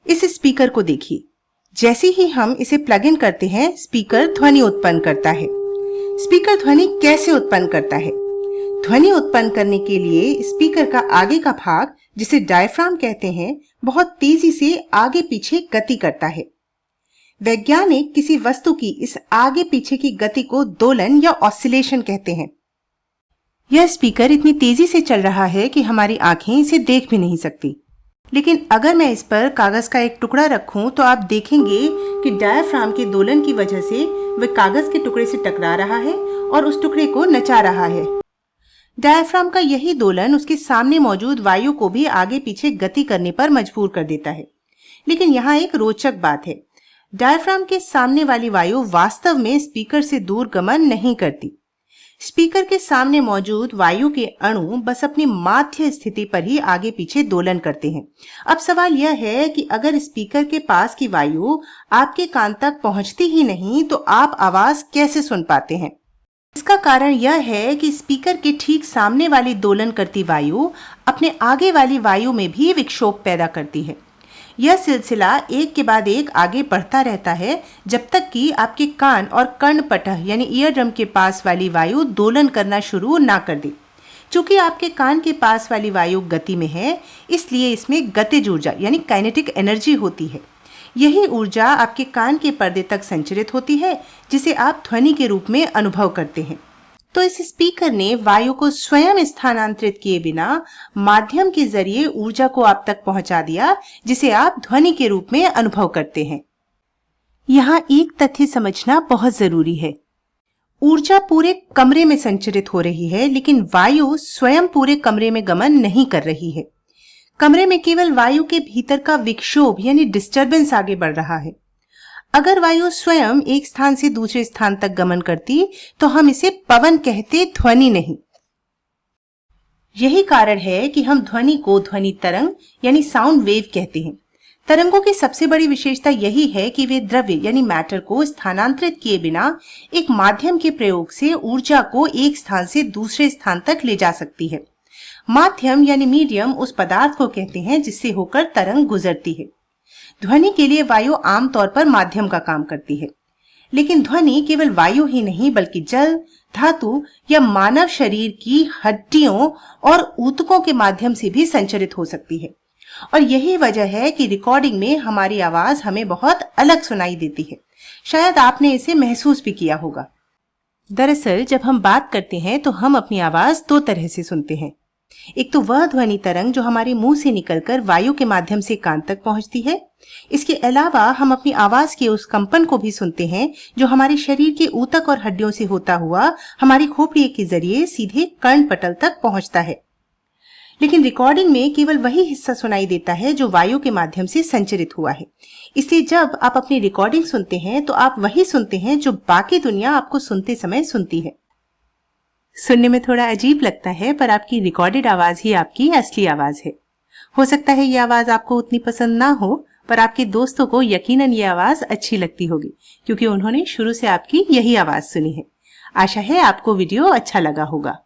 इस स्पीकर को देखिए, जैसे ही हम इसे प्लग इन करते हैं स्पीकर ध्वनि उत्पन्न करता है। स्पीकर ध्वनि कैसे उत्पन्न करता है? ध्वनि उत्पन्न करने के लिए स्पीकर का आगे का भाग, जिसे डायफ्राम कहते हैं, बहुत तेजी से आगे पीछे गति करता है। वैज्ञानिक किसी वस्तु की इस आगे पीछे की गति को दोलन या ऑसिलेशन कहते हैं। यह स्पीकर इतनी तेजी से चल रहा है कि हमारी आंखें इसे देख भी नहीं सकती। लेकिन अगर मैं इस पर कागज का एक टुकड़ा रखूं तो आप देखेंगे कि डायफ्राम के दोलन की वजह से वह कागज के टुकड़े से टकरा रहा है और उस टुकड़े को नचा रहा है। डायफ्राम का यही दोलन उसके सामने मौजूद वायु को भी आगे पीछे गति करने पर मजबूर कर देता है। लेकिन यहाँ एक रोचक बात है, डायफ्राम के सामने वाली वायु वास्तव में स्पीकर से दूर गमन नहीं करती। स्पीकर के सामने मौजूद वायु के अणु बस अपनी माध्य स्थिति पर ही आगे पीछे दोलन करते हैं। अब सवाल यह है कि अगर स्पीकर के पास की वायु आपके कान तक पहुंचती ही नहीं तो आप आवाज कैसे सुन पाते हैं? इसका कारण यह है कि स्पीकर के ठीक सामने वाली दोलन करती वायु अपने आगे वाली वायु में भी विक्षोभ पैदा करती है। यह सिलसिला एक के बाद एक आगे बढ़ता रहता है जब तक कि आपके कान और कर्णपटह यानी ईयर ड्रम के पास वाली वायु दोलन करना शुरू ना कर दे। चूंकि आपके कान के पास वाली वायु गति में है, इसलिए इसमें गतिज ऊर्जा यानी काइनेटिक एनर्जी होती है। यही ऊर्जा आपके कान के पर्दे तक संचरित होती है, जिसे आप ध्वनि के रूप में अनुभव करते हैं। तो इस स्पीकर ने वायु को स्वयं स्थानांतरित किए बिना माध्यम के जरिए ऊर्जा को आप तक पहुंचा दिया, जिसे आप ध्वनि के रूप में अनुभव करते हैं। यहाँ एक तथ्य समझना बहुत जरूरी है। ऊर्जा पूरे कमरे में संचरित हो रही है, लेकिन वायु स्वयं पूरे कमरे में गमन नहीं कर रही है। कमरे में केवल वायु के भीतर का विक्षोभ यानी डिस्टर्बेंस आगे बढ़ रहा है। अगर वायु स्वयं एक स्थान से दूसरे स्थान तक गमन करती तो हम इसे पवन कहते, ध्वनि नहीं। यही कारण है कि हम ध्वनि को ध्वनि तरंग यानी साउंड वेव कहते हैं। तरंगों की सबसे बड़ी विशेषता यही है कि वे द्रव्य यानी मैटर को स्थानांतरित किए बिना एक माध्यम के प्रयोग से ऊर्जा को एक स्थान से दूसरे स्थान तक ले जा सकती है। माध्यम यानी मीडियम उस पदार्थ को कहते हैं जिससे होकर तरंग गुजरती है। ध्वनि के लिए वायु आमतौर पर माध्यम का काम करती है, लेकिन ध्वनि केवल वायु ही नहीं बल्कि जल, धातु या मानव शरीर की हड्डियों और ऊतकों के माध्यम से भी संचरित हो सकती है। और यही वजह है कि रिकॉर्डिंग में हमारी आवाज हमें बहुत अलग सुनाई देती है। शायद आपने इसे महसूस भी किया होगा। दरअसल जब हम बात करते हैं तो हम अपनी आवाज दो तरह से सुनते हैं। एक तो वह ध्वनि तरंग जो हमारे मुंह से निकलकर वायु के माध्यम से कान तक पहुंचती है। इसके अलावा हम अपनी आवाज के उस कंपन को भी सुनते हैं जो हमारे शरीर के ऊतक और हड्डियों से होता हुआ हमारी खोपड़ी के जरिए सीधे कर्णपटल तक पहुंचता है। लेकिन रिकॉर्डिंग में केवल वही हिस्सा सुनाई देता है जो वायु के माध्यम से संचरित हुआ है। इसलिए जब आप अपनी रिकॉर्डिंग सुनते हैं तो आप वही सुनते हैं जो बाकी दुनिया आपको सुनते समय सुनती है। सुनने में थोड़ा अजीब लगता है, पर आपकी रिकॉर्डेड आवाज ही आपकी असली आवाज है। हो सकता है ये आवाज आपको उतनी पसंद ना हो, पर आपके दोस्तों को यकीनन ये आवाज अच्छी लगती होगी, क्योंकि उन्होंने शुरू से आपकी यही आवाज सुनी है। आशा है आपको वीडियो अच्छा लगा होगा।